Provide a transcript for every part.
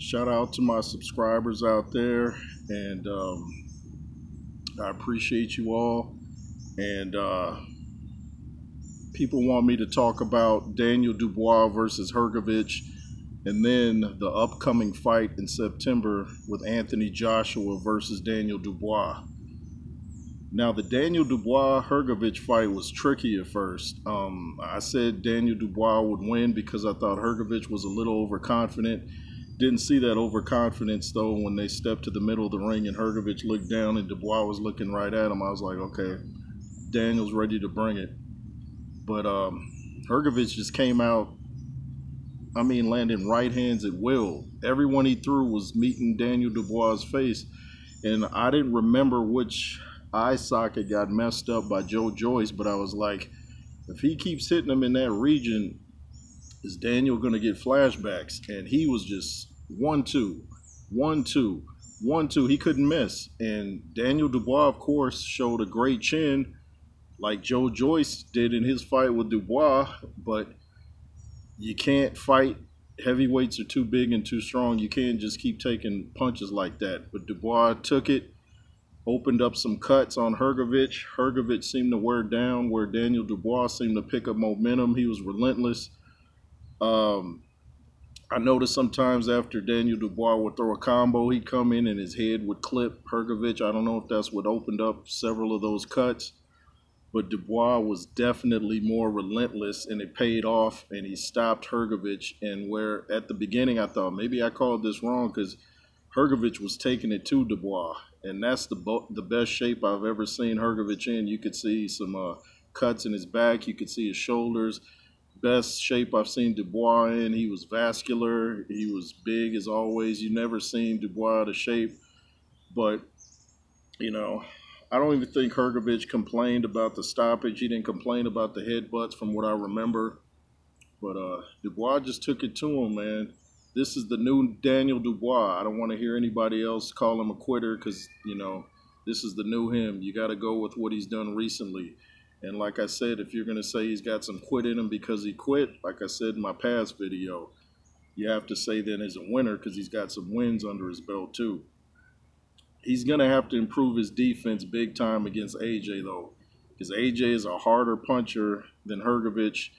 Shout out to my subscribers out there, and I appreciate you all. And people want me to talk about Daniel Dubois versus Hrgovic, and then the upcoming fight in September with Anthony Joshua versus Daniel Dubois. Now, the Daniel Dubois-Hrgovic fight was tricky at first. I said Daniel Dubois would win because I thought Hrgovic was a little overconfident. Didn't see that overconfidence, though, when they stepped to the middle of the ring and Hrgovic looked down and Dubois was looking right at him. I was like, okay, Daniel's ready to bring it. But Hrgovic just came out, landing right hands at will. Everyone he threw was meeting Daniel Dubois' face. And I didn't remember which eye socket got messed up by Joe Joyce, but I was like, if he keeps hitting him in that region, is Daniel going to get flashbacks? And he was just 1-2, 1-2, 1-2. He couldn't miss. And Daniel Dubois, of course, showed a great chin like Joe Joyce did in his fight with Dubois, but you can't fight. Heavyweights are too big and too strong. You can't just keep taking punches like that. But Dubois took it, opened up some cuts on Hrgovic. Hrgovic seemed to wear down where Daniel Dubois seemed to pick up momentum. He was relentless. I noticed sometimes after Daniel Dubois would throw a combo, he'd come in and his head would clip Hrgovic. I don't know if that's what opened up several of those cuts, but Dubois was definitely more relentless, and it paid off, and he stopped Hrgovic. And where at the beginning I thought maybe I called this wrong because Hrgovic was taking it to Dubois, and that's the best shape I've ever seen Hrgovic in. You could see some cuts in his back. You could see his shoulders. Best shape I've seen Dubois in. He was vascular. He was big as always. You never seen Dubois out of shape. But, I don't even think Hrgovic complained about the stoppage. He didn't complain about the headbutts from what I remember. But Dubois just took it to him, man. This is the new Daniel Dubois. I don't want to hear anybody else call him a quitter because, this is the new him. You got to go with what he's done recently. And like I said, if you're going to say he's got some quit in him because he quit, like I said in my past video, you have to say then he's a winner because he's got some wins under his belt too. He's going to have to improve his defense big time against AJ, though, because AJ is a harder puncher than Hrgovic.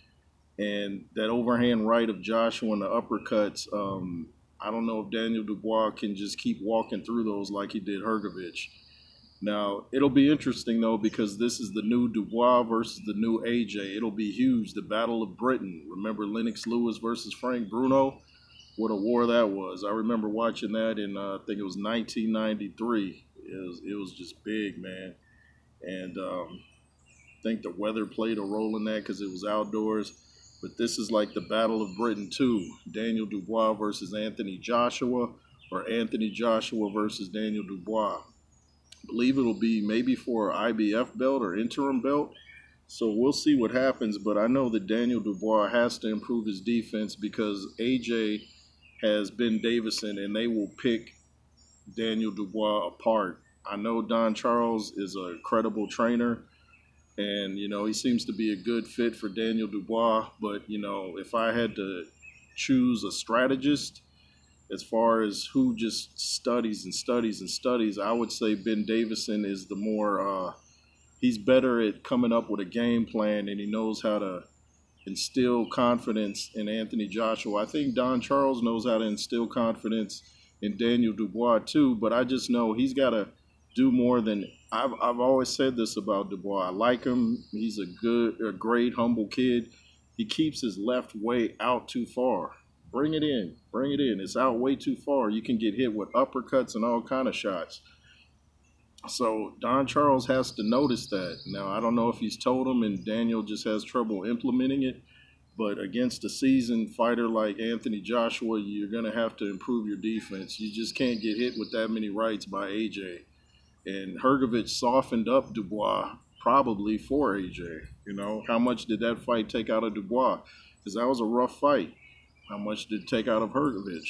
And that overhand right of Joshua and the uppercuts, I don't know if Daniel Dubois can just keep walking through those like he did Hrgovic. Now, it'll be interesting, though, because this is the new Dubois versus the new AJ. It'll be huge. The Battle of Britain. Remember Lennox Lewis versus Frank Bruno? What a war that was. I remember watching that in, I think it was 1993. It was just big, man. And I think the weather played a role in that because it was outdoors. But this is like the Battle of Britain, too. Daniel Dubois versus Anthony Joshua, or Anthony Joshua versus Daniel Dubois. I believe it'll be maybe for an IBF belt or interim belt. So we'll see what happens. But I know that Daniel Dubois has to improve his defense because AJ has Ben Davison, and they will pick Daniel Dubois apart. I know Don Charles is a credible trainer, and, he seems to be a good fit for Daniel Dubois. But, if I had to choose a strategist, as far as who just studies and studies and studies, I would say Ben Davison is the more, he's better at coming up with a game plan, and he knows how to instill confidence in Anthony Joshua. I think Don Charles knows how to instill confidence in Daniel Dubois too, but I just know he's got to do more than, I've always said this about Dubois. I like him. He's a great, humble kid. He keeps his left way out too far. Bring it in. Bring it in. It's out way too far. You can get hit with uppercuts and all kind of shots. So Don Charles has to notice that. Now, I don't know if he's told him and Daniel just has trouble implementing it. But against a seasoned fighter like Anthony Joshua, you're going to have to improve your defense. You just can't get hit with that many rights by AJ. And Hrgovic softened up Dubois probably for AJ. How much did that fight take out of Dubois? Because that was a rough fight. How much did it take out of Hrgovic?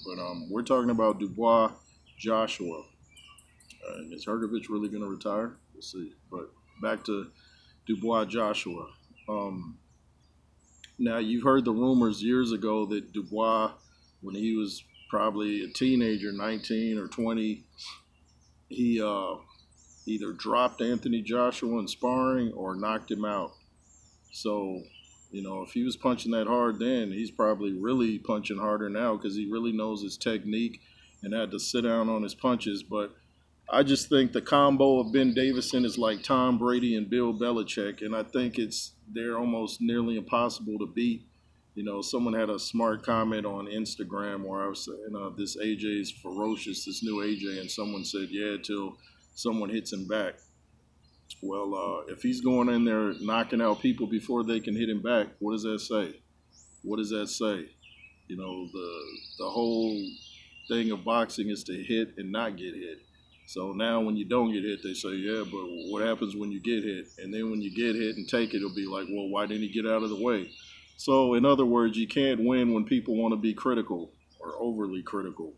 But we're talking about Dubois, Joshua. Is Hrgovic really going to retire? We'll see. But back to Dubois, Joshua. Now, you've heard the rumors years ago that Dubois, when he was probably a teenager, 19 or 20. He either dropped Anthony Joshua in sparring or knocked him out. So, if he was punching that hard then, he's probably really punching harder now because he really knows his technique and had to sit down on his punches. But I just think the combo of Ben Davison is like Tom Brady and Bill Belichick, and I think they're almost nearly impossible to beat. Someone had a smart comment on Instagram where I was saying this AJ's ferocious, this new AJ, and someone said, yeah, till someone hits him back. Well, if he's going in there knocking out people before they can hit him back, what does that say? What does that say? The whole thing of boxing is to hit and not get hit. So now when you don't get hit, they say, yeah, but what happens when you get hit? And then when you get hit and take it, it'll be like, well, why didn't he get out of the way? So in other words, you can't win when people want to be critical or overly critical.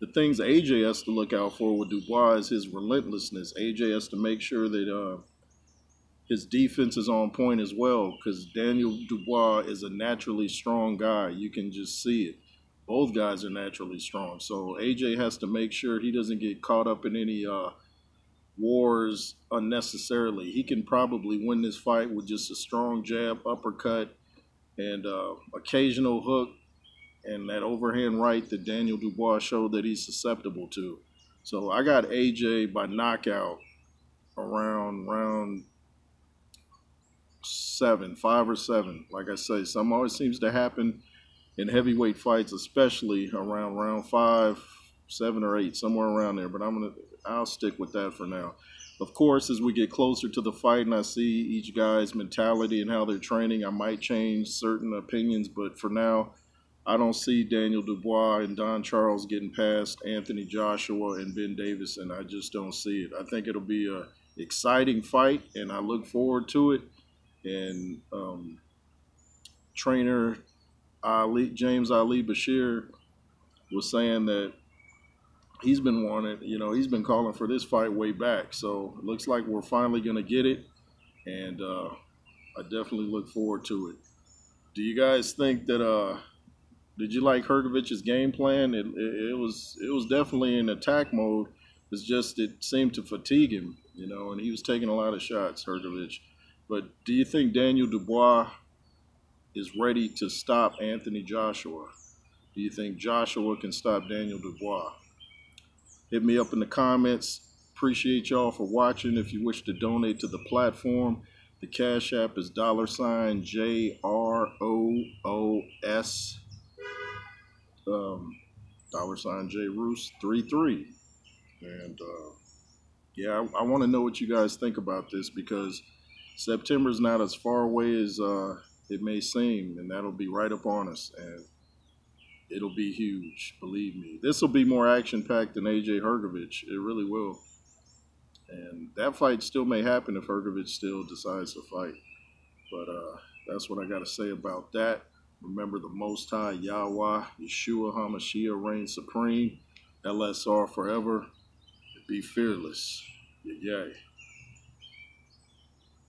The things AJ has to look out for with Dubois is his relentlessness. AJ has to make sure that his defense is on point as well, because Daniel Dubois is a naturally strong guy. You can just see it. Both guys are naturally strong. So AJ has to make sure he doesn't get caught up in any wars unnecessarily. He can probably win this fight with just a strong jab, uppercut, and occasional hook, and that overhand right that Daniel Dubois showed that he's susceptible to. So I got AJ by knockout around round 7, 5 or 7. Like I say, something always seems to happen in heavyweight fights, especially around round 5, 7 or 8, somewhere around there. But I'll stick with that for now. Of course, as we get closer to the fight and I see each guy's mentality and how they're training, I might change certain opinions. But for now, I don't see Daniel Dubois and Don Charles getting past Anthony Joshua and Ben Davison. I just don't see it. I think it'll be an exciting fight, and I look forward to it. And trainer James Ali Bashir was saying that he's been wanting, he's been calling for this fight way back. So it looks like we're finally going to get it, and I definitely look forward to it. Do you guys think that did you like Hrgovic's game plan? It was definitely in attack mode. It's just it seemed to fatigue him, and he was taking a lot of shots, Hrgovic. But do you think Daniel Dubois is ready to stop Anthony Joshua? Do you think Joshua can stop Daniel Dubois? Hit me up in the comments. Appreciate y'all for watching. If you wish to donate to the platform, the Cash App is $JROOS. $JROOS33. And yeah, I want to know what you guys think about this, because September's not as far away as it may seem, and that'll be right up on us, and it'll be huge, believe me. This will be more action-packed than AJ Hrgovic. It really will. And that fight still may happen if Hrgovic still decides to fight. But that's what I got to say about that. Remember, the Most High, Yahweh, Yeshua HaMashiach reigns supreme. LSR forever. Be fearless. Yay.